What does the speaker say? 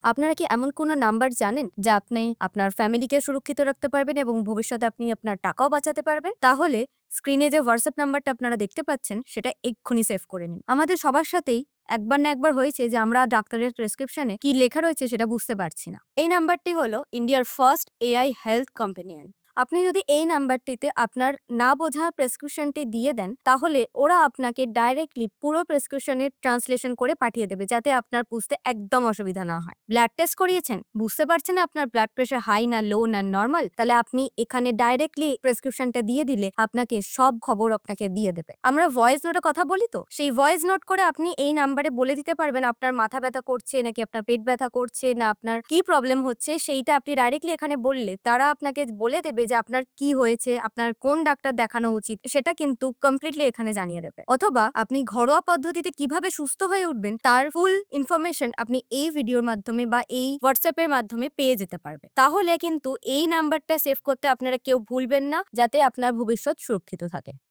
আপনারা কি এমন কোনো নাম্বার জানেন যা আপনি আপনার ফ্যামিলিকে সুরক্ষিত রাখতে পারবেন এবং ভবিষ্যতে আপনি আপনার টাকাও বাঁচাতে পারবেন? তাহলে স্ক্রিনে যে WhatsApp নাম্বারটা আপনারা দেখতে পাচ্ছেন সেটা এক্ষুনি সেভ করে নিন। আমাদের সবার সাথেই একবার না একবার হয়েছে যে আমরা ডাক্তারের প্রেসক্রিপশনে কি লেখা রয়েছে সেটা বুঝতে পারছি না। এই নাম্বারটি হলো ইন্ডিয়ার ফার্স্ট AI হেলথ কম্পেনিয়ন। আপনি যদি এই নাম্বারটিতে আপনার না বোঝা প্রেসক্রিপশনটি দিয়ে দেন, তাহলে ওরা আপনাকে ডাইরেক্টলি পুরো প্রেসক্রিপশনের ট্রান্সলেশন করে পাঠিয়ে দেবে, যাতে আপনার বুঝতে একদম অসুবিধা না হয়। ব্লাড টেস্ট করিয়েছেন, বুঝতে পারছেন না আপনার ব্লাড প্রেশার হাই না লো না নরমাল, তাহলে আপনি এখানে ডাইরেক্টলি প্রেসক্রিপশনটা দিয়ে দিলে আপনাকে সব খবর আপনাকে দিয়ে দেবে। আমরা ভয়েস নোটে কথা বলি তো, সেই ভয়েস নোট করে আপনি এই নাম্বারে বলে দিতে পারবেন আপনার মাথা ব্যথা করছে নাকি আপনার পেট ব্যথা করছে না আপনার কি প্রবলেম হচ্ছে, সেইটা আপনি ডাইরেক্টলি এখানে বললে তারা আপনাকে বলে দেবে যে আপনার কি হয়েছে, আপনার কোন ডাক্তার দেখানো উচিত, সেটা কিন্তু কমপ্লিটলি এখানে জানিয়ে দেবে। অথবা আপনি ঘরোয়া পদ্ধতিতে কিভাবে সুস্থ হয়ে উঠবেন তার ফুল ইনফরমেশন আপনি এই ভিডিওর মাধ্যমে বা এই হোয়াটসঅ্যাপ এর মাধ্যমে পেয়ে যেতে পারবে। তাহলে কিন্তু এই নাম্বারটা সেভ করতে আপনারা কেউ ভুলবেন না, যাতে আপনার ভবিষ্যৎ সুরক্ষিত থাকে।